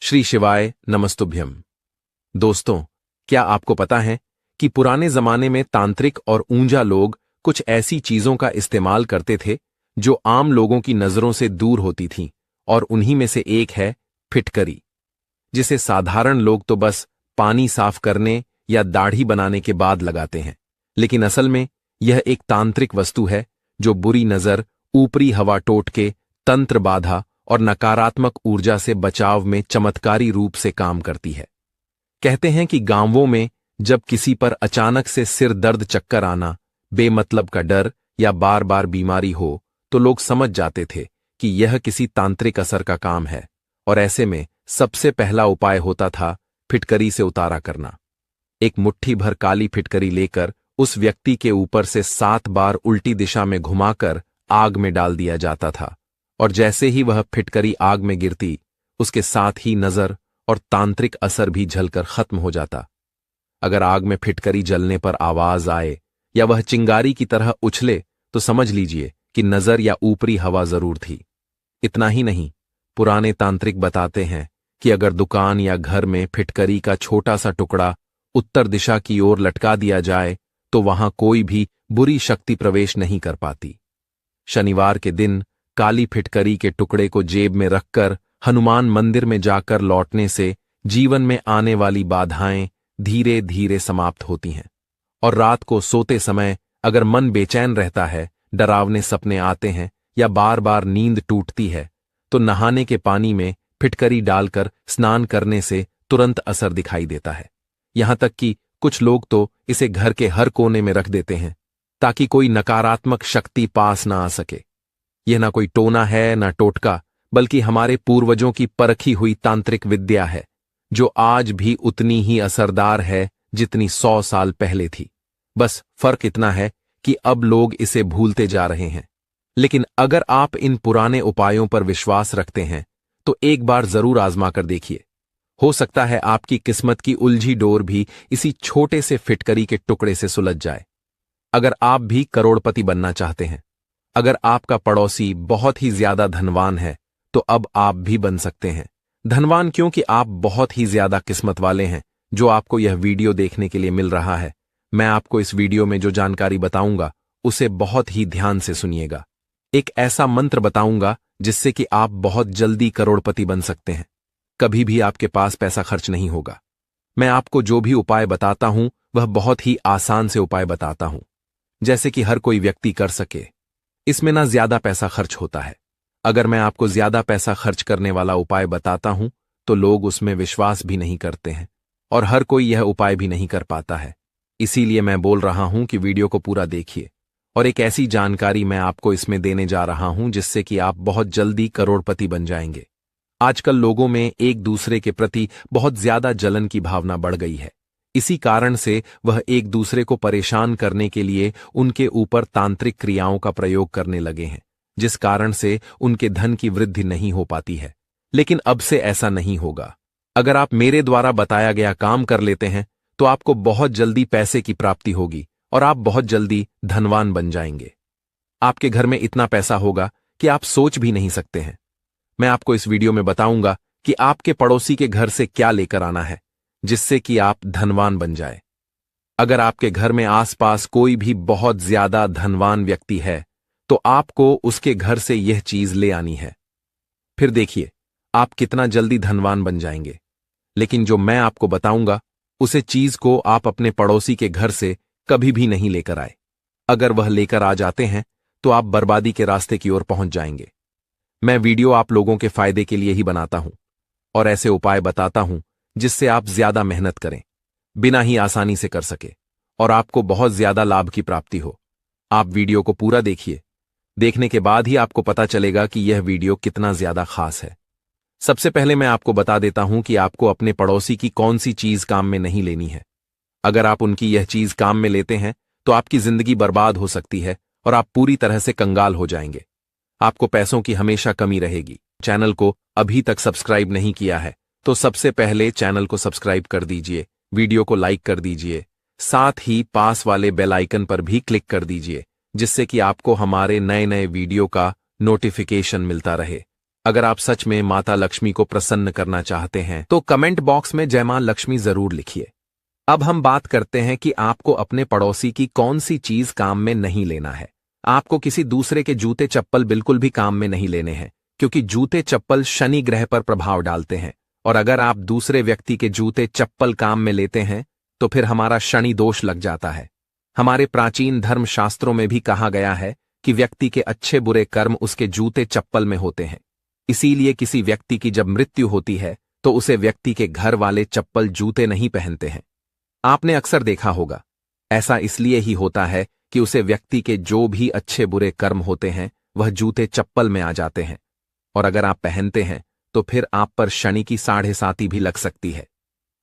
श्री शिवाय नमस्तुभ्यम। दोस्तों, क्या आपको पता है कि पुराने जमाने में तांत्रिक और ऊंजा लोग कुछ ऐसी चीजों का इस्तेमाल करते थे जो आम लोगों की नजरों से दूर होती थीं, और उन्हीं में से एक है फिटकरी, जिसे साधारण लोग तो बस पानी साफ करने या दाढ़ी बनाने के बाद लगाते हैं। लेकिन असल में यह एक तांत्रिक वस्तु है जो बुरी नजर, ऊपरी हवा टोटके, तंत्र बाधा और नकारात्मक ऊर्जा से बचाव में चमत्कारी रूप से काम करती है। कहते हैं कि गांवों में जब किसी पर अचानक से सिर दर्द, चक्कर आना, बेमतलब का डर या बार बार बीमारी हो, तो लोग समझ जाते थे कि यह किसी तांत्रिक असर का काम है, और ऐसे में सबसे पहला उपाय होता था फिटकरी से उतारा करना। एक मुट्ठी भर काली फिटकरी लेकर उस व्यक्ति के ऊपर से 7 बार उल्टी दिशा में घुमाकर आग में डाल दिया जाता था, और जैसे ही वह फिटकरी आग में गिरती, उसके साथ ही नजर और तांत्रिक असर भी झलकर खत्म हो जाता। अगर आग में फिटकरी जलने पर आवाज आए या वह चिंगारी की तरह उछले, तो समझ लीजिए कि नजर या ऊपरी हवा जरूर थी। इतना ही नहीं, पुराने तांत्रिक बताते हैं कि अगर दुकान या घर में फिटकरी का छोटा सा टुकड़ा उत्तर दिशा की ओर लटका दिया जाए, तो वहां कोई भी बुरी शक्ति प्रवेश नहीं कर पाती। शनिवार के दिन काली फिटकरी के टुकड़े को जेब में रखकर हनुमान मंदिर में जाकर लौटने से जीवन में आने वाली बाधाएं धीरे धीरे समाप्त होती हैं। और रात को सोते समय अगर मन बेचैन रहता है, डरावने सपने आते हैं या बार बार नींद टूटती है, तो नहाने के पानी में फिटकरी डालकर स्नान करने से तुरंत असर दिखाई देता है। यहां तक कि कुछ लोग तो इसे घर के हर कोने में रख देते हैं ताकि कोई नकारात्मक शक्ति पास ना आ सके। यह ना कोई टोना है ना टोटका, बल्कि हमारे पूर्वजों की परखी हुई तांत्रिक विद्या है, जो आज भी उतनी ही असरदार है जितनी 100 साल पहले थी। बस फर्क इतना है कि अब लोग इसे भूलते जा रहे हैं। लेकिन अगर आप इन पुराने उपायों पर विश्वास रखते हैं, तो एक बार जरूर आजमा कर देखिए। हो सकता है आपकी किस्मत की उलझी डोर भी इसी छोटे से फिटकरी के टुकड़े से सुलझ जाए। अगर आप भी करोड़पति बनना चाहते हैं, अगर आपका पड़ोसी बहुत ही ज्यादा धनवान है, तो अब आप भी बन सकते हैं धनवान, क्योंकि आप बहुत ही ज्यादा किस्मत वाले हैं जो आपको यह वीडियो देखने के लिए मिल रहा है। मैं आपको इस वीडियो में जो जानकारी बताऊंगा उसे बहुत ही ध्यान से सुनिएगा। एक ऐसा मंत्र बताऊंगा जिससे कि आप बहुत जल्दी करोड़पति बन सकते हैं। कभी भी आपके पास पैसा खर्च नहीं होगा। मैं आपको जो भी उपाय बताता हूं वह बहुत ही आसान से उपाय बताता हूं, जैसे कि हर कोई व्यक्ति कर सके। इसमें ना ज्यादा पैसा खर्च होता है। अगर मैं आपको ज्यादा पैसा खर्च करने वाला उपाय बताता हूं तो लोग उसमें विश्वास भी नहीं करते हैं, और हर कोई यह उपाय भी नहीं कर पाता है। इसीलिए मैं बोल रहा हूं कि वीडियो को पूरा देखिए, और एक ऐसी जानकारी मैं आपको इसमें देने जा रहा हूं जिससे कि आप बहुत जल्दी करोड़पति बन जाएंगे। आजकल लोगों में एक दूसरे के प्रति बहुत ज्यादा जलन की भावना बढ़ गई है। इसी कारण से वह एक दूसरे को परेशान करने के लिए उनके ऊपर तांत्रिक क्रियाओं का प्रयोग करने लगे हैं, जिस कारण से उनके धन की वृद्धि नहीं हो पाती है। लेकिन अब से ऐसा नहीं होगा। अगर आप मेरे द्वारा बताया गया काम कर लेते हैं, तो आपको बहुत जल्दी पैसे की प्राप्ति होगी और आप बहुत जल्दी धनवान बन जाएंगे। आपके घर में इतना पैसा होगा कि आप सोच भी नहीं सकते हैं। मैं आपको इस वीडियो में बताऊंगा कि आपके पड़ोसी के घर से क्या लेकर आना है जिससे कि आप धनवान बन जाए। अगर आपके घर में आसपास कोई भी बहुत ज्यादा धनवान व्यक्ति है, तो आपको उसके घर से यह चीज ले आनी है। फिर देखिए आप कितना जल्दी धनवान बन जाएंगे। लेकिन जो मैं आपको बताऊंगा, उसे चीज को आप अपने पड़ोसी के घर से कभी भी नहीं लेकर आए। अगर वह लेकर आ जाते हैं तो आप बर्बादी के रास्ते की ओर पहुंच जाएंगे। मैं वीडियो आप लोगों के फायदे के लिए ही बनाता हूं, और ऐसे उपाय बताता हूं जिससे आप ज्यादा मेहनत करें, बिना ही आसानी से कर सके, और आपको बहुत ज्यादा लाभ की प्राप्ति हो। आप वीडियो को पूरा देखिए। देखने के बाद ही आपको पता चलेगा कि यह वीडियो कितना ज्यादा खास है। सबसे पहले मैं आपको बता देता हूं कि आपको अपने पड़ोसी की कौन सी चीज काम में नहीं लेनी है। अगर आप उनकी यह चीज काम में लेते हैं तो आपकी जिंदगी बर्बाद हो सकती है और आप पूरी तरह से कंगाल हो जाएंगे। आपको पैसों की हमेशा कमी रहेगी। चैनल को अभी तक सब्सक्राइब नहीं किया है तो सबसे पहले चैनल को सब्सक्राइब कर दीजिए, वीडियो को लाइक कर दीजिए, साथ ही पास वाले बेल आइकन पर भी क्लिक कर दीजिए, जिससे कि आपको हमारे नए नए वीडियो का नोटिफिकेशन मिलता रहे। अगर आप सच में माता लक्ष्मी को प्रसन्न करना चाहते हैं तो कमेंट बॉक्स में जय मां लक्ष्मी जरूर लिखिए। अब हम बात करते हैं कि आपको अपने पड़ोसी की कौन सी चीज काम में नहीं लेना है। आपको किसी दूसरे के जूते चप्पल बिल्कुल भी काम में नहीं लेने हैं, क्योंकि जूते चप्पल शनि ग्रह पर प्रभाव डालते हैं, और अगर आप दूसरे व्यक्ति के जूते चप्पल काम में लेते हैं तो फिर हमारा शनि दोष लग जाता है। हमारे प्राचीन धर्म शास्त्रों में भी कहा गया है कि व्यक्ति के अच्छे बुरे कर्म उसके जूते चप्पल में होते हैं। इसीलिए किसी व्यक्ति की जब मृत्यु होती है तो उसे व्यक्ति के घर वाले चप्पल जूते नहीं पहनते हैं। आपने अक्सर देखा होगा, ऐसा इसलिए ही होता है कि उसे व्यक्ति के जो भी अच्छे बुरे कर्म होते हैं वह जूते चप्पल में आ जाते हैं, और अगर आप पहनते हैं तो फिर आप पर शनि की 7.5 भी लग सकती है।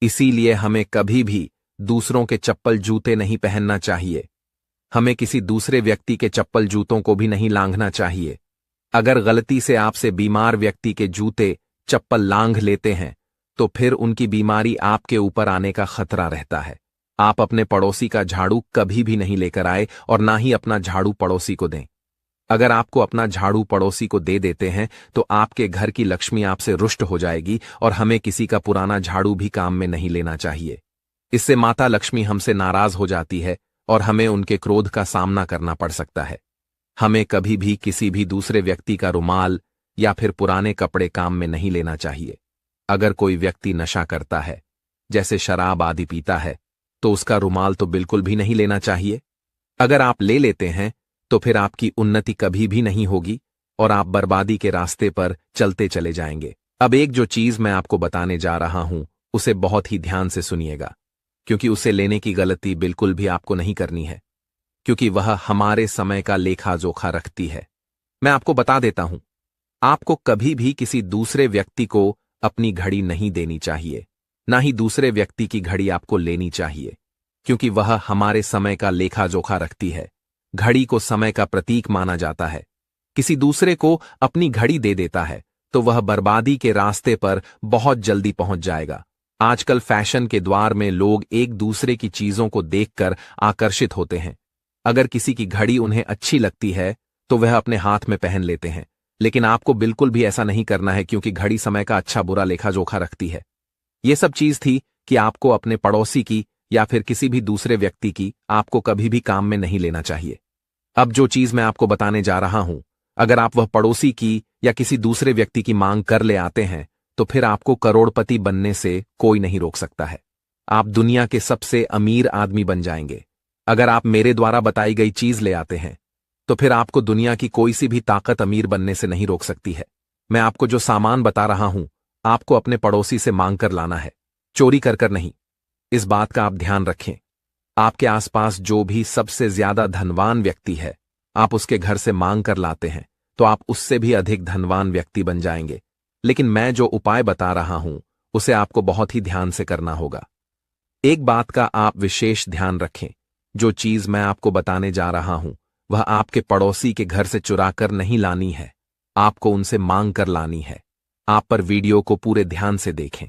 इसीलिए हमें कभी भी दूसरों के चप्पल जूते नहीं पहनना चाहिए। हमें किसी दूसरे व्यक्ति के चप्पल जूतों को भी नहीं लांघना चाहिए। अगर गलती से आपसे बीमार व्यक्ति के जूते चप्पल लांघ लेते हैं तो फिर उनकी बीमारी आपके ऊपर आने का खतरा रहता है। आप अपने पड़ोसी का झाड़ू कभी भी नहीं लेकर आए और ना ही अपना झाड़ू पड़ोसी को दें। अगर आपको अपना झाड़ू पड़ोसी को दे देते हैं तो आपके घर की लक्ष्मी आपसे रुष्ट हो जाएगी, और हमें किसी का पुराना झाड़ू भी काम में नहीं लेना चाहिए। इससे माता लक्ष्मी हमसे नाराज हो जाती है और हमें उनके क्रोध का सामना करना पड़ सकता है। हमें कभी भी किसी भी दूसरे व्यक्ति का रुमाल या फिर पुराने कपड़े काम में नहीं लेना चाहिए। अगर कोई व्यक्ति नशा करता है, जैसे शराब आदि पीता है, तो उसका रुमाल तो बिल्कुल भी नहीं लेना चाहिए। अगर आप ले लेते हैं तो फिर आपकी उन्नति कभी भी नहीं होगी और आप बर्बादी के रास्ते पर चलते चले जाएंगे। अब एक जो चीज मैं आपको बताने जा रहा हूं उसे बहुत ही ध्यान से सुनिएगा, क्योंकि उसे लेने की गलती बिल्कुल भी आपको नहीं करनी है, क्योंकि वह हमारे समय का लेखा जोखा रखती है। मैं आपको बता देता हूं, आपको कभी भी किसी दूसरे व्यक्ति को अपनी घड़ी नहीं देनी चाहिए, ना ही दूसरे व्यक्ति की घड़ी आपको लेनी चाहिए, क्योंकि वह हमारे समय का लेखा जोखा रखती है। घड़ी को समय का प्रतीक माना जाता है। किसी दूसरे को अपनी घड़ी दे देता है तो वह बर्बादी के रास्ते पर बहुत जल्दी पहुंच जाएगा। आजकल फैशन के द्वार में लोग एक दूसरे की चीजों को देखकर आकर्षित होते हैं। अगर किसी की घड़ी उन्हें अच्छी लगती है तो वह अपने हाथ में पहन लेते हैं, लेकिन आपको बिल्कुल भी ऐसा नहीं करना है, क्योंकि घड़ी समय का अच्छा बुरा लेखा जोखा रखती है। यह सब चीज थी कि आपको अपने पड़ोसी की या फिर किसी भी दूसरे व्यक्ति की आपको कभी भी काम में नहीं लेना चाहिए। अब जो चीज मैं आपको बताने जा रहा हूं, अगर आप वह पड़ोसी की या किसी दूसरे व्यक्ति की मांग कर ले आते हैं तो फिर आपको करोड़पति बनने से कोई नहीं रोक सकता है। आप दुनिया के सबसे अमीर आदमी बन जाएंगे। अगर आप मेरे द्वारा बताई गई चीज ले आते हैं तो फिर आपको दुनिया की कोई सी भी ताकत अमीर बनने से नहीं रोक सकती है। मैं आपको जो सामान बता रहा हूं, आपको अपने पड़ोसी से मांग कर लाना है, चोरी कर नहीं। इस बात का आप ध्यान रखें। आपके आसपास जो भी सबसे ज्यादा धनवान व्यक्ति है, आप उसके घर से मांग कर लाते हैं तो आप उससे भी अधिक धनवान व्यक्ति बन जाएंगे। लेकिन मैं जो उपाय बता रहा हूं उसे आपको बहुत ही ध्यान से करना होगा। एक बात का आप विशेष ध्यान रखें, जो चीज मैं आपको बताने जा रहा हूं वह आपके पड़ोसी के घर से चुरा कर नहीं लानी है, आपको उनसे मांग कर लानी है। आप पर वीडियो को पूरे ध्यान से देखें।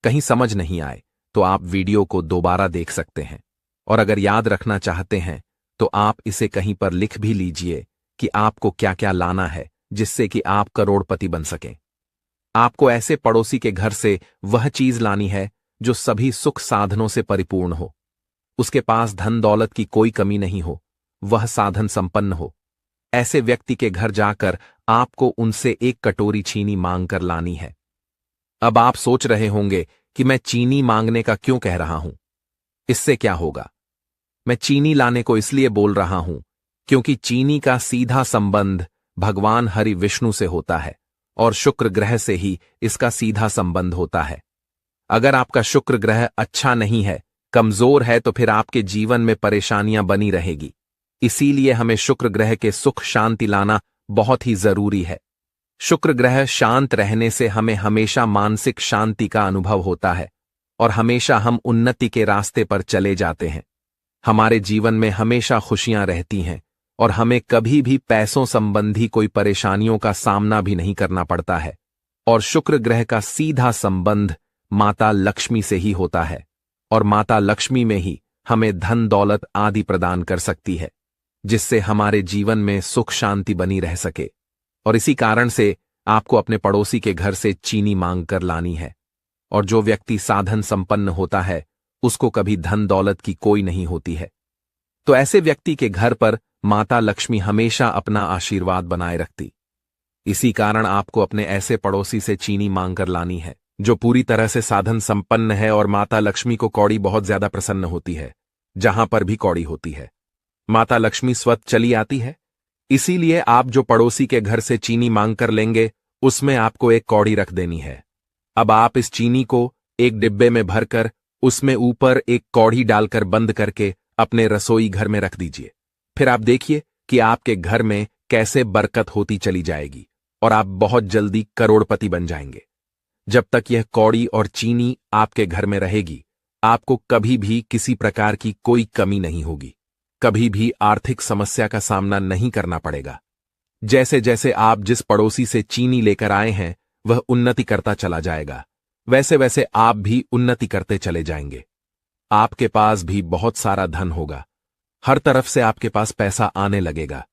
कहीं समझ नहीं आए तो आप वीडियो को दोबारा देख सकते हैं, और अगर याद रखना चाहते हैं तो आप इसे कहीं पर लिख भी लीजिए कि आपको क्या क्या लाना है, जिससे कि आप करोड़पति बन सकें। आपको ऐसे पड़ोसी के घर से वह चीज लानी है जो सभी सुख साधनों से परिपूर्ण हो, उसके पास धन दौलत की कोई कमी नहीं हो, वह साधन संपन्न हो। ऐसे व्यक्ति के घर जाकर आपको उनसे एक कटोरी चीनी मांग कर लानी है। अब आप सोच रहे होंगे कि मैं चीनी मांगने का क्यों कह रहा हूं, इससे क्या होगा। मैं चीनी लाने को इसलिए बोल रहा हूं क्योंकि चीनी का सीधा संबंध भगवान हरि विष्णु से होता है और शुक्र ग्रह से ही इसका सीधा संबंध होता है। अगर आपका शुक्र ग्रह अच्छा नहीं है, कमजोर है, तो फिर आपके जीवन में परेशानियां बनी रहेगी। इसीलिए हमें शुक्र ग्रह के सुख शांति लाना बहुत ही जरूरी है। शुक्र ग्रह शांत रहने से हमें हमेशा मानसिक शांति का अनुभव होता है और हमेशा हम उन्नति के रास्ते पर चले जाते हैं। हमारे जीवन में हमेशा खुशियां रहती हैं और हमें कभी भी पैसों संबंधी कोई परेशानियों का सामना भी नहीं करना पड़ता है। और शुक्र ग्रह का सीधा संबंध माता लक्ष्मी से ही होता है, और माता लक्ष्मी में ही हमें धन दौलत आदि प्रदान कर सकती है, जिससे हमारे जीवन में सुख शांति बनी रह सके। और इसी कारण से आपको अपने पड़ोसी के घर से चीनी मांग कर लानी है। और जो व्यक्ति साधन संपन्न होता है उसको कभी धन दौलत की कोई नहीं होती है। तो ऐसे व्यक्ति के घर पर माता लक्ष्मी हमेशा अपना आशीर्वाद बनाए रखती। इसी कारण आपको अपने ऐसे पड़ोसी से चीनी मांग कर लानी है जो पूरी तरह से साधन संपन्न है, और माता लक्ष्मी को कौड़ी बहुत ज्यादा प्रसन्न होती है जहां पर भी कौड़ी होती है। माता लक्ष्मी स्वतः चली आती है। इसीलिए आप जो पड़ोसी के घर से चीनी मांग कर लेंगे उसमें आपको एक कौड़ी रख देनी है। अब आप इस चीनी को एक डिब्बे में भरकर उसमें ऊपर एक कौड़ी डालकर बंद करके अपने रसोई घर में रख दीजिए। फिर आप देखिए कि आपके घर में कैसे बरकत होती चली जाएगी और आप बहुत जल्दी करोड़पति बन जाएंगे। जब तक यह कौड़ी और चीनी आपके घर में रहेगी आपको कभी भी किसी प्रकार की कोई कमी नहीं होगी, कभी भी आर्थिक समस्या का सामना नहीं करना पड़ेगा। जैसे जैसे आप जिस पड़ोसी से चीनी लेकर आए हैं वह उन्नति करता चला जाएगा, वैसे वैसे आप भी उन्नति करते चले जाएंगे। आपके पास भी बहुत सारा धन होगा, हर तरफ से आपके पास पैसा आने लगेगा,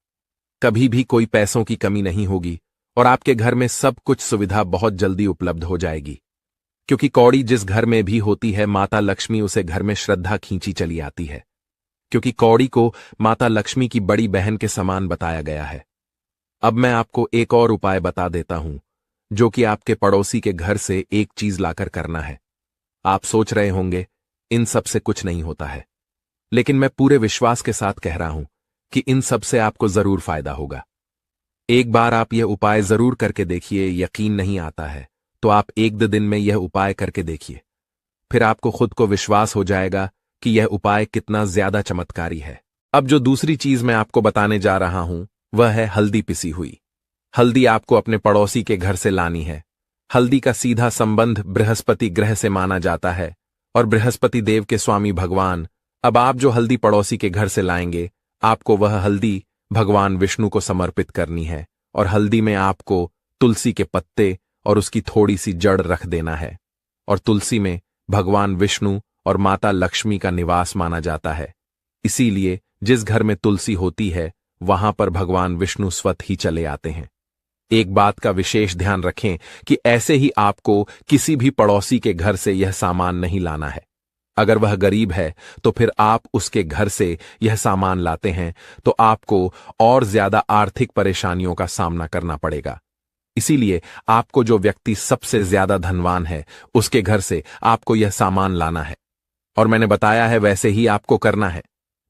कभी भी कोई पैसों की कमी नहीं होगी और आपके घर में सब कुछ सुविधा बहुत जल्दी उपलब्ध हो जाएगी। क्योंकि कौड़ी जिस घर में भी होती है माता लक्ष्मी उसे घर में श्रद्धा खींची चली आती है, क्योंकि कौड़ी को माता लक्ष्मी की बड़ी बहन के समान बताया गया है। अब मैं आपको एक और उपाय बता देता हूं जो कि आपके पड़ोसी के घर से एक चीज लाकर करना है। आप सोच रहे होंगे इन सब से कुछ नहीं होता है, लेकिन मैं पूरे विश्वास के साथ कह रहा हूं कि इन सब से आपको जरूर फायदा होगा। एक बार आप यह उपाय जरूर करके देखिए। यकीन नहीं आता है तो आप 1-2 दिन में यह उपाय करके देखिए, फिर आपको खुद को विश्वास हो जाएगा कि यह उपाय कितना ज्यादा चमत्कारी है। अब जो दूसरी चीज मैं आपको बताने जा रहा हूं वह है हल्दी पिसी हुई। हल्दी आपको अपने पड़ोसी के घर से लानी है। हल्दी का सीधा संबंध बृहस्पति ग्रह से माना जाता है और बृहस्पति देव के स्वामी भगवान। अब आप जो हल्दी पड़ोसी के घर से लाएंगे आपको वह हल्दी भगवान विष्णु को समर्पित करनी है, और हल्दी में आपको तुलसी के पत्ते और उसकी थोड़ी सी जड़ रख देना है। और तुलसी में भगवान विष्णु और माता लक्ष्मी का निवास माना जाता है, इसीलिए जिस घर में तुलसी होती है वहां पर भगवान विष्णु स्वतः ही चले आते हैं। एक बात का विशेष ध्यान रखें कि ऐसे ही आपको किसी भी पड़ोसी के घर से यह सामान नहीं लाना है। अगर वह गरीब है तो फिर आप उसके घर से यह सामान लाते हैं तो आपको और ज्यादा आर्थिक परेशानियों का सामना करना पड़ेगा। इसीलिए आपको जो व्यक्ति सबसे ज्यादा धनवान है उसके घर से आपको यह सामान लाना है, और मैंने बताया है वैसे ही आपको करना है।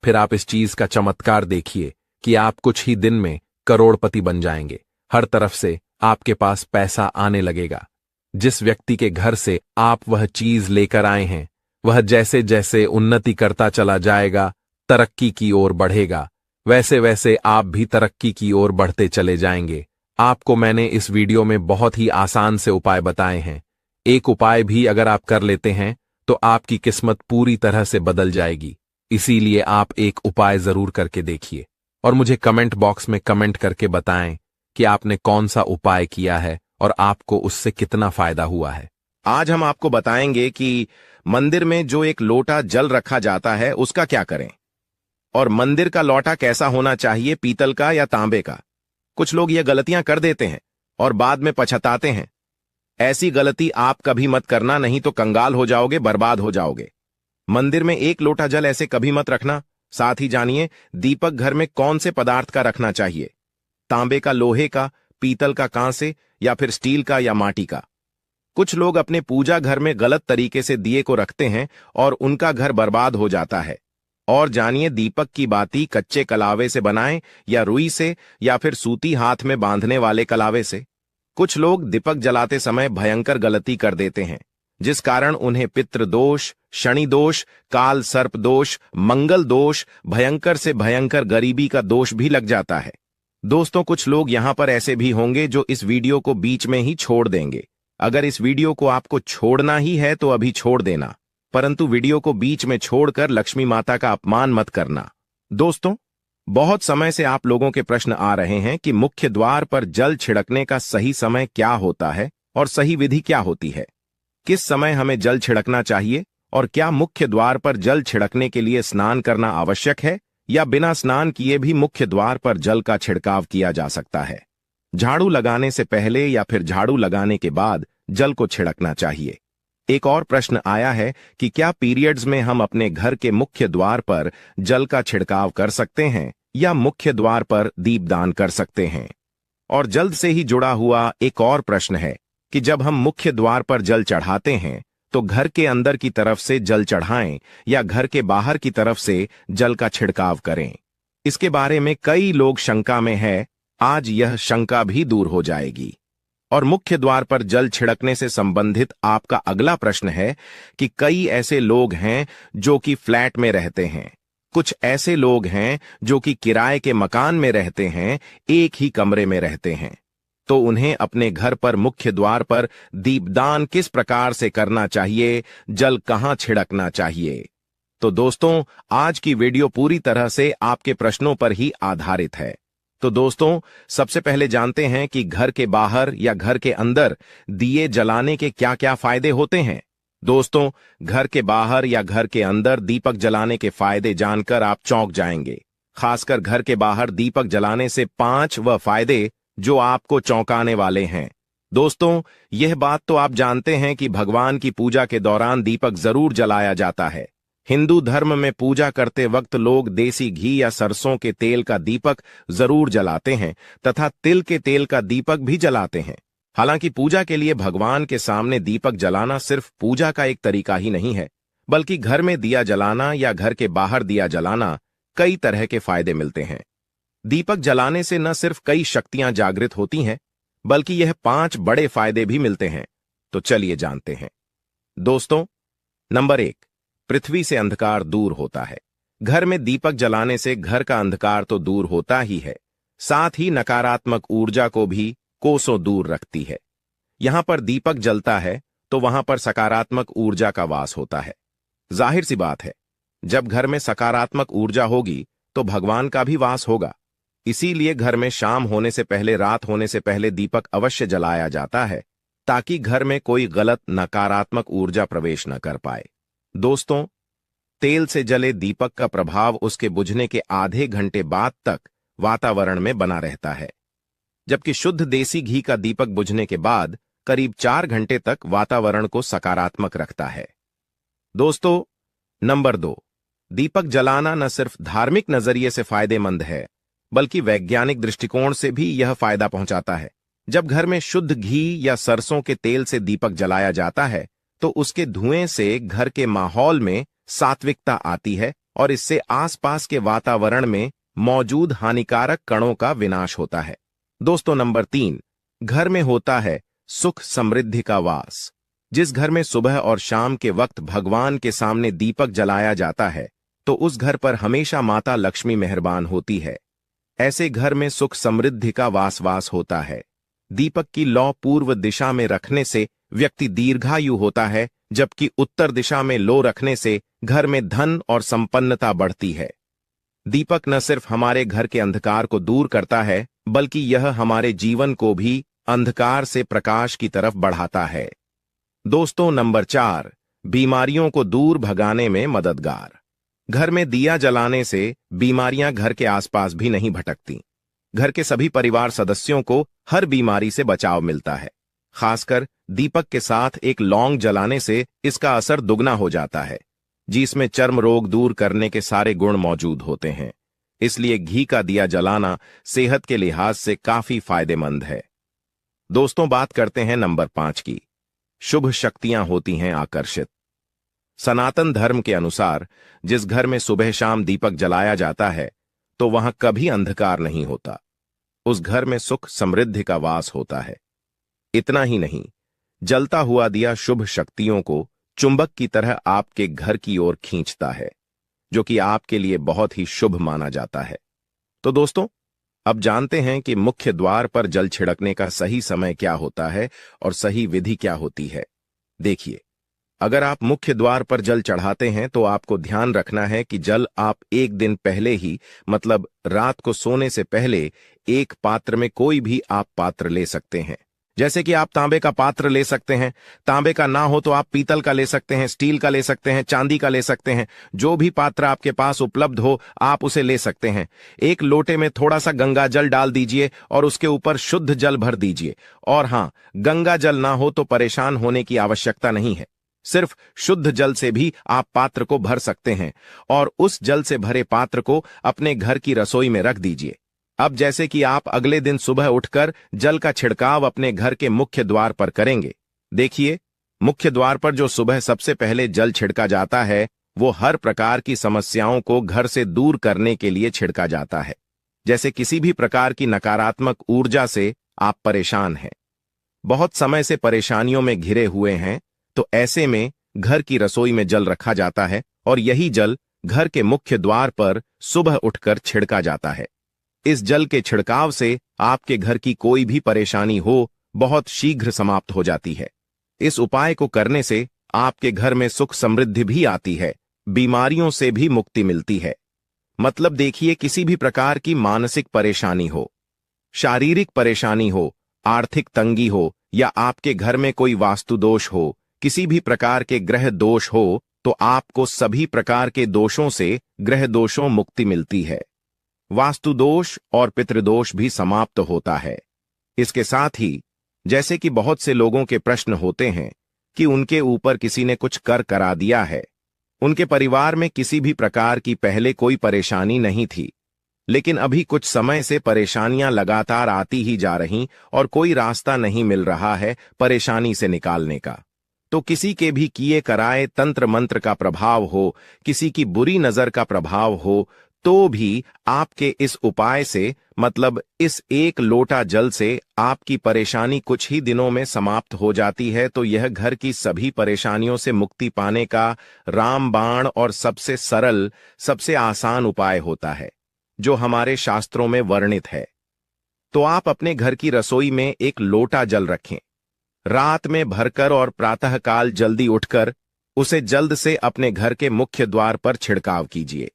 फिर आप इस चीज का चमत्कार देखिए कि आप कुछ ही दिन में करोड़पति बन जाएंगे। हर तरफ से आपके पास पैसा आने लगेगा। जिस व्यक्ति के घर से आप वह चीज लेकर आए हैं वह जैसे जैसे उन्नति करता चला जाएगा, तरक्की की ओर बढ़ेगा, वैसे वैसे आप भी तरक्की की ओर बढ़ते चले जाएंगे। आपको मैंने इस वीडियो में बहुत ही आसान से उपाय बताए हैं। एक उपाय भी अगर आप कर लेते हैं तो आपकी किस्मत पूरी तरह से बदल जाएगी। इसीलिए आप एक उपाय जरूर करके देखिए और मुझे कमेंट बॉक्स में कमेंट करके बताएं कि आपने कौन सा उपाय किया है और आपको उससे कितना फायदा हुआ है। आज हम आपको बताएंगे कि मंदिर में जो एक लोटा जल रखा जाता है उसका क्या करें, और मंदिर का लोटा कैसा होना चाहिए, पीतल का या तांबे का। कुछ लोग ये गलतियां कर देते हैं और बाद में पछताते हैं। ऐसी गलती आप कभी मत करना, नहीं तो कंगाल हो जाओगे, बर्बाद हो जाओगे। मंदिर में एक लोटा जल ऐसे कभी मत रखना। साथ ही जानिए दीपक घर में कौन से पदार्थ का रखना चाहिए, तांबे का, लोहे का, पीतल का, कांसे या फिर स्टील का या माटी का। कुछ लोग अपने पूजा घर में गलत तरीके से दिए को रखते हैं और उनका घर बर्बाद हो जाता है। और जानिए दीपक की बाती कच्चे कलावे से बनाएं या रुई से या फिर सूती हाथ में बांधने वाले कलावे से। कुछ लोग दीपक जलाते समय भयंकर गलती कर देते हैं जिस कारण उन्हें पितृ दोष, शनि दोष, काल सर्प दोष, मंगल दोष, भयंकर से भयंकर गरीबी का दोष भी लग जाता है। दोस्तों कुछ लोग यहां पर ऐसे भी होंगे जो इस वीडियो को बीच में ही छोड़ देंगे। अगर इस वीडियो को आपको छोड़ना ही है तो अभी छोड़ देना, परंतु वीडियो को बीच में छोड़कर लक्ष्मी माता का अपमान मत करना। दोस्तों बहुत समय से आप लोगों के प्रश्न आ रहे हैं कि मुख्य द्वार पर जल छिड़कने का सही समय क्या होता है और सही विधि क्या होती है, किस समय हमें जल छिड़कना चाहिए, और क्या मुख्य द्वार पर जल छिड़कने के लिए स्नान करना आवश्यक है या बिना स्नान किए भी मुख्य द्वार पर जल का छिड़काव किया जा सकता है। झाड़ू लगाने से पहले या फिर झाड़ू लगाने के बाद जल को छिड़कना चाहिए। एक और प्रश्न आया है कि क्या पीरियड्स में हम अपने घर के मुख्य द्वार पर जल का छिड़काव कर सकते हैं या मुख्य द्वार पर दीपदान कर सकते हैं। और जल्द से ही जुड़ा हुआ एक और प्रश्न है कि जब हम मुख्य द्वार पर जल चढ़ाते हैं तो घर के अंदर की तरफ से जल चढ़ाएं या घर के बाहर की तरफ से जल का छिड़काव करें। इसके बारे में कई लोग शंका में है, आज यह शंका भी दूर हो जाएगी। और मुख्य द्वार पर जल छिड़कने से संबंधित आपका अगला प्रश्न है कि कई ऐसे लोग हैं जो कि फ्लैट में रहते हैं, कुछ ऐसे लोग हैं जो कि किराए के मकान में रहते हैं, एक ही कमरे में रहते हैं, तो उन्हें अपने घर पर मुख्य द्वार पर दीपदान किस प्रकार से करना चाहिए, जल कहां छिड़कना चाहिए। तो दोस्तों, आज की वीडियो पूरी तरह से आपके प्रश्नों पर ही आधारित है। तो दोस्तों, सबसे पहले जानते हैं कि घर के बाहर या घर के अंदर दिए जलाने के क्या क्या फायदे होते हैं। दोस्तों, घर के बाहर या घर के अंदर दीपक जलाने के फायदे जानकर आप चौंक जाएंगे। खासकर घर के बाहर दीपक जलाने से 5 वह फायदे जो आपको चौंकाने वाले हैं। दोस्तों, यह बात तो आप जानते हैं कि भगवान की पूजा के दौरान दीपक जरूर जलाया जाता है। हिंदू धर्म में पूजा करते वक्त लोग देसी घी या सरसों के तेल का दीपक जरूर जलाते हैं तथा तिल के तेल का दीपक भी जलाते हैं। हालांकि पूजा के लिए भगवान के सामने दीपक जलाना सिर्फ पूजा का एक तरीका ही नहीं है, बल्कि घर में दिया जलाना या घर के बाहर दिया जलाना कई तरह के फायदे मिलते हैं। दीपक जलाने से न सिर्फ कई शक्तियां जागृत होती हैं, बल्कि यह 5 बड़े फायदे भी मिलते हैं। तो चलिए जानते हैं। दोस्तों, नंबर 1, पृथ्वी से अंधकार दूर होता है। घर में दीपक जलाने से घर का अंधकार तो दूर होता ही है, साथ ही नकारात्मक ऊर्जा को भी कोसों दूर रखती है। यहां पर दीपक जलता है तो वहां पर सकारात्मक ऊर्जा का वास होता है। जाहिर सी बात है, जब घर में सकारात्मक ऊर्जा होगी तो भगवान का भी वास होगा। इसीलिए घर में शाम होने से पहले, रात होने से पहले दीपक अवश्य जलाया जाता है, ताकि घर में कोई गलत नकारात्मक ऊर्जा प्रवेश न कर पाए। दोस्तों, तेल से जले दीपक का प्रभाव उसके बुझने के आधे घंटे बाद तक वातावरण में बना रहता है, जबकि शुद्ध देसी घी का दीपक बुझने के बाद करीब 4 घंटे तक वातावरण को सकारात्मक रखता है। दोस्तों, नंबर 2, दीपक जलाना न सिर्फ धार्मिक नजरिए से फायदेमंद है, बल्कि वैज्ञानिक दृष्टिकोण से भी यह फायदा पहुंचाता है। जब घर में शुद्ध घी या सरसों के तेल से दीपक जलाया जाता है तो उसके धुएं से घर के माहौल में सात्विकता आती है और इससे आसपास के वातावरण में मौजूद हानिकारक कणों का विनाश होता है। दोस्तों, नंबर 3, घर में होता है सुख समृद्धि का वास। जिस घर में सुबह और शाम के वक्त भगवान के सामने दीपक जलाया जाता है तो उस घर पर हमेशा माता लक्ष्मी मेहरबान होती है। ऐसे घर में सुख समृद्धि का वास होता है। दीपक की लौ पूर्व दिशा में रखने से व्यक्ति दीर्घायु होता है, जबकि उत्तर दिशा में लो रखने से घर में धन और संपन्नता बढ़ती है। दीपक न सिर्फ हमारे घर के अंधकार को दूर करता है, बल्कि यह हमारे जीवन को भी अंधकार से प्रकाश की तरफ बढ़ाता है। दोस्तों, नंबर 4, बीमारियों को दूर भगाने में मददगार। घर में दिया जलाने से बीमारियां घर के आसपास भी नहीं भटकती। घर के सभी परिवार सदस्यों को हर बीमारी से बचाव मिलता है। खासकर दीपक के साथ एक लौंग जलाने से इसका असर दुगना हो जाता है, जिसमें चर्म रोग दूर करने के सारे गुण मौजूद होते हैं। इसलिए घी का दिया जलाना सेहत के लिहाज से काफी फायदेमंद है। दोस्तों, बात करते हैं नंबर 5 की। शुभ शक्तियां होती हैं आकर्षित। सनातन धर्म के अनुसार जिस घर में सुबह शाम दीपक जलाया जाता है तो वहां कभी अंधकार नहीं होता। उस घर में सुख समृद्धि का वास होता है। इतना ही नहीं, जलता हुआ दिया शुभ शक्तियों को चुंबक की तरह आपके घर की ओर खींचता है, जो कि आपके लिए बहुत ही शुभ माना जाता है। तो दोस्तों, अब जानते हैं कि मुख्य द्वार पर जल छिड़कने का सही समय क्या होता है और सही विधि क्या होती है। देखिए, अगर आप मुख्य द्वार पर जल चढ़ाते हैं तो आपको ध्यान रखना है कि जल आप एक दिन पहले ही, मतलब रात को सोने से पहले, एक पात्र में, कोई भी आप पात्र ले सकते हैं, जैसे कि आप तांबे का पात्र ले सकते हैं, तांबे का ना हो तो आप पीतल का ले सकते हैं, स्टील का ले सकते हैं, चांदी का ले सकते हैं। जो भी पात्र आपके पास उपलब्ध हो आप उसे ले सकते हैं। एक लोटे में थोड़ा सा गंगा जल डाल दीजिए और उसके ऊपर शुद्ध जल भर दीजिए। और हां, गंगा जल ना हो तो परेशान होने की आवश्यकता नहीं है। सिर्फ शुद्ध जल से भी आप पात्र को भर सकते हैं और उस जल से भरे पात्र को अपने घर की रसोई में रख दीजिए। अब जैसे कि आप अगले दिन सुबह उठकर जल का छिड़काव अपने घर के मुख्य द्वार पर करेंगे। देखिए, मुख्य द्वार पर जो सुबह सबसे पहले जल छिड़का जाता है वो हर प्रकार की समस्याओं को घर से दूर करने के लिए छिड़का जाता है। जैसे किसी भी प्रकार की नकारात्मक ऊर्जा से आप परेशान हैं, बहुत समय से परेशानियों में घिरे हुए हैं, तो ऐसे में घर की रसोई में जल रखा जाता है और यही जल घर के मुख्य द्वार पर सुबह उठकर छिड़का जाता है। इस जल के छिड़काव से आपके घर की कोई भी परेशानी हो बहुत शीघ्र समाप्त हो जाती है। इस उपाय को करने से आपके घर में सुख समृद्धि भी आती है, बीमारियों से भी मुक्ति मिलती है। मतलब देखिए, किसी भी प्रकार की मानसिक परेशानी हो, शारीरिक परेशानी हो, आर्थिक तंगी हो या आपके घर में कोई वास्तु दोष हो, किसी भी प्रकार के ग्रह दोष हो, तो आपको सभी प्रकार के दोषों से, ग्रह दोषों मुक्ति मिलती है। वास्तु दोष और पितृदोष भी समाप्त होता है। इसके साथ ही जैसे कि बहुत से लोगों के प्रश्न होते हैं कि उनके ऊपर किसी ने कुछ कर करा दिया है, उनके परिवार में किसी भी प्रकार की पहले कोई परेशानी नहीं थी, लेकिन अभी कुछ समय से परेशानियां लगातार आती ही जा रही और कोई रास्ता नहीं मिल रहा है परेशानी से निकालने का। तो किसी के भी किए कराए तंत्र मंत्र का प्रभाव हो, किसी की बुरी नजर का प्रभाव हो, तो भी आपके इस उपाय से, मतलब इस एक लोटा जल से आपकी परेशानी कुछ ही दिनों में समाप्त हो जाती है। तो यह घर की सभी परेशानियों से मुक्ति पाने का रामबाण और सबसे सरल, सबसे आसान उपाय होता है जो हमारे शास्त्रों में वर्णित है। तो आप अपने घर की रसोई में एक लोटा जल रखें, रात में भरकर और प्रातःकाल जल्दी उठकर उसे जल्द से अपने घर के मुख्य द्वार पर छिड़काव कीजिए।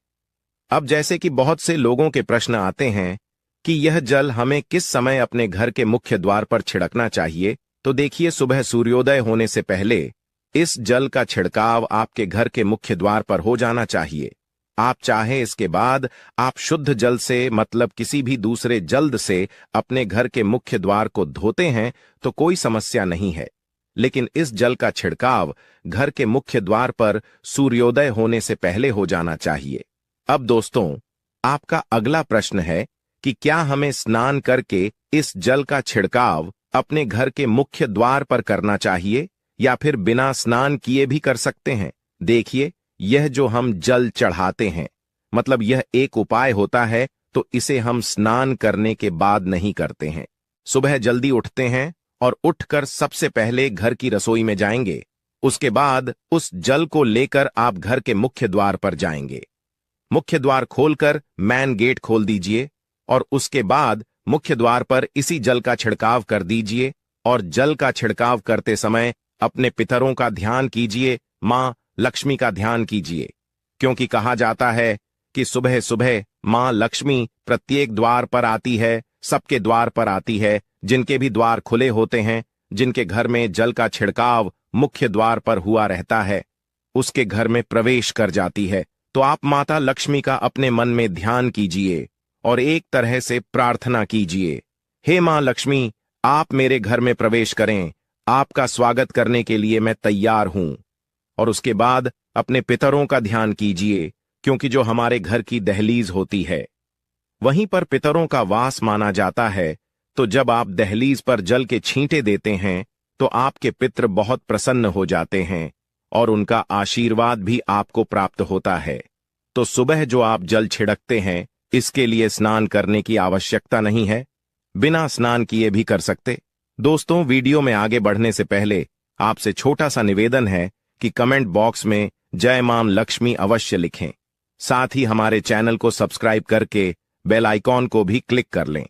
अब जैसे कि बहुत से लोगों के प्रश्न आते हैं कि यह जल हमें किस समय अपने घर के मुख्य द्वार पर छिड़कना चाहिए, तो देखिए, सुबह सूर्योदय होने से पहले इस जल का छिड़काव आपके घर के मुख्य द्वार पर हो जाना चाहिए। आप चाहे इसके बाद आप शुद्ध जल से, मतलब किसी भी दूसरे जल्द से अपने घर के मुख्य द्वार को धोते हैं तो कोई समस्या नहीं है, लेकिन इस जल का छिड़काव घर के मुख्य द्वार पर सूर्योदय होने से पहले हो जाना चाहिए। अब दोस्तों, आपका अगला प्रश्न है कि क्या हमें स्नान करके इस जल का छिड़काव अपने घर के मुख्य द्वार पर करना चाहिए या फिर बिना स्नान किए भी कर सकते हैं। देखिए, यह जो हम जल चढ़ाते हैं, मतलब यह एक उपाय होता है, तो इसे हम स्नान करने के बाद नहीं करते हैं। सुबह जल्दी उठते हैं और उठकर सबसे पहले घर की रसोई में जाएंगे, उसके बाद उस जल को लेकर आप घर के मुख्य द्वार पर जाएंगे। मुख्य द्वार खोलकर मैन गेट खोल दीजिए और उसके बाद मुख्य द्वार पर इसी जल का छिड़काव कर दीजिए और जल का छिड़काव करते समय अपने पितरों का ध्यान कीजिए, मां लक्ष्मी का ध्यान कीजिए, क्योंकि कहा जाता है कि सुबह सुबह मां लक्ष्मी प्रत्येक द्वार पर आती है, सबके द्वार पर आती है। जिनके भी द्वार खुले होते हैं, जिनके घर में जल का छिड़काव मुख्य द्वार पर हुआ रहता है, उसके घर में प्रवेश कर जाती है। तो आप माता लक्ष्मी का अपने मन में ध्यान कीजिए और एक तरह से प्रार्थना कीजिए, हे मां लक्ष्मी, आप मेरे घर में प्रवेश करें, आपका स्वागत करने के लिए मैं तैयार हूं। और उसके बाद अपने पितरों का ध्यान कीजिए, क्योंकि जो हमारे घर की दहलीज होती है वहीं पर पितरों का वास माना जाता है। तो जब आप दहलीज पर जल के छींटे देते हैं तो आपके पितृ बहुत प्रसन्न हो जाते हैं और उनका आशीर्वाद भी आपको प्राप्त होता है। तो सुबह जो आप जल छिड़कते हैं, इसके लिए स्नान करने की आवश्यकता नहीं है, बिना स्नान किए भी कर सकते। दोस्तों, वीडियो में आगे बढ़ने से पहले आपसे छोटा सा निवेदन है कि कमेंट बॉक्स में जय मां लक्ष्मी अवश्य लिखें, साथ ही हमारे चैनल को सब्सक्राइब करके बेल आइकॉन को भी क्लिक कर लें।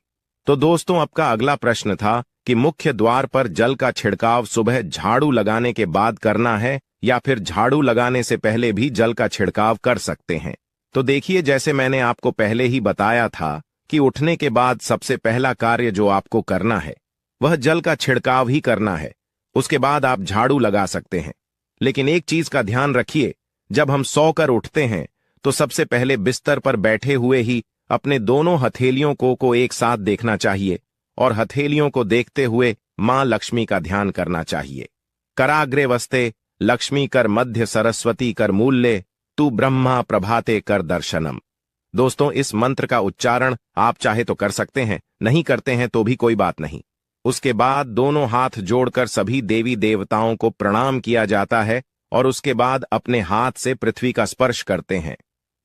तो दोस्तों, आपका अगला प्रश्न था कि मुख्य द्वार पर जल का छिड़काव सुबह झाड़ू लगाने के बाद करना है या फिर झाड़ू लगाने से पहले भी जल का छिड़काव कर सकते हैं। तो देखिए, जैसे मैंने आपको पहले ही बताया था कि उठने के बाद सबसे पहला कार्य जो आपको करना है वह जल का छिड़काव ही करना है। उसके बाद आप झाड़ू लगा सकते हैं। लेकिन एक चीज का ध्यान रखिए, जब हम सोकर उठते हैं तो सबसे पहले बिस्तर पर बैठे हुए ही अपने दोनों हथेलियों को एक साथ देखना चाहिए और हथेलियों को देखते हुए मां लक्ष्मी का ध्यान करना चाहिए। कराग्रे वस्ते लक्ष्मी कर मध्य सरस्वती कर मूल्य तू ब्रह्मा प्रभाते कर दर्शनम। दोस्तों, इस मंत्र का उच्चारण आप चाहे तो कर सकते हैं, नहीं करते हैं तो भी कोई बात नहीं। उसके बाद दोनों हाथ जोड़कर सभी देवी देवताओं को प्रणाम किया जाता है और उसके बाद अपने हाथ से पृथ्वी का स्पर्श करते हैं।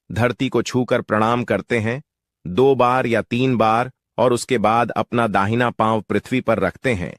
धरती को छूकर प्रणाम करते हैं 2 बार या 3 बार और उसके बाद अपना दाहिना पांव पृथ्वी पर रखते हैं।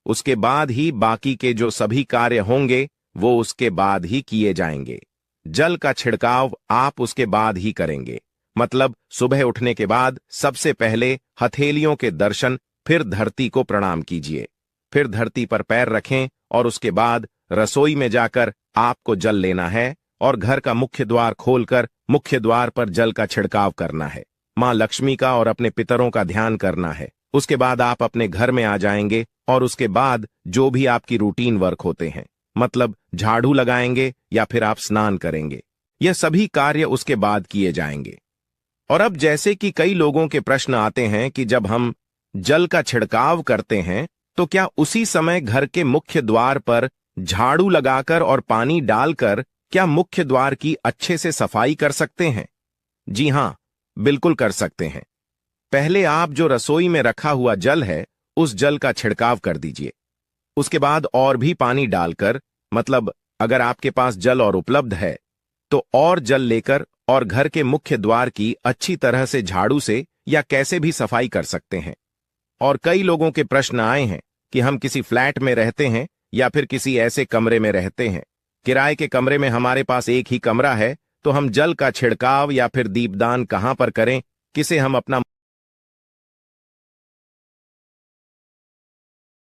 उसके बाद ही बाकी के जो सभी कार्य होंगे वो उसके बाद ही किए जाएंगे। जल का छिड़काव आप उसके बाद ही करेंगे, मतलब सुबह उठने के बाद सबसे पहले हथेलियों के दर्शन, फिर धरती को प्रणाम कीजिए, फिर धरती पर पैर रखें और उसके बाद रसोई में जाकर आपको जल लेना है और घर का मुख्य द्वार खोलकर मुख्य द्वार पर जल का छिड़काव करना है। मां लक्ष्मी का और अपने पितरों का ध्यान करना है। उसके बाद आप अपने घर में आ जाएंगे और उसके बाद जो भी आपकी रूटीन वर्क होते हैं, मतलब झाड़ू लगाएंगे या फिर आप स्नान करेंगे, यह सभी कार्य उसके बाद किए जाएंगे। और अब जैसे कि कई लोगों के प्रश्न आते हैं कि जब हम जल का छिड़काव करते हैं तो क्या उसी समय घर के मुख्य द्वार पर झाड़ू लगाकर और पानी डालकर क्या मुख्य द्वार की अच्छे से सफाई कर सकते हैं? जी हां, बिल्कुल कर सकते हैं। पहले आप जो रसोई में रखा हुआ जल है उस जल का छिड़काव कर दीजिए। उसके बाद और भी पानी डालकर, मतलब अगर आपके पास जल और उपलब्ध है तो और जल लेकर और घर के मुख्य द्वार की अच्छी तरह से झाड़ू से या कैसे भी सफाई कर सकते हैं। और कई लोगों के प्रश्न आए हैं कि हम किसी फ्लैट में रहते हैं या फिर किसी ऐसे कमरे में रहते हैं, किराए के कमरे में हमारे पास एक ही कमरा है, तो हम जल का छिड़काव या फिर दीपदान कहां पर करें, किसे हम अपना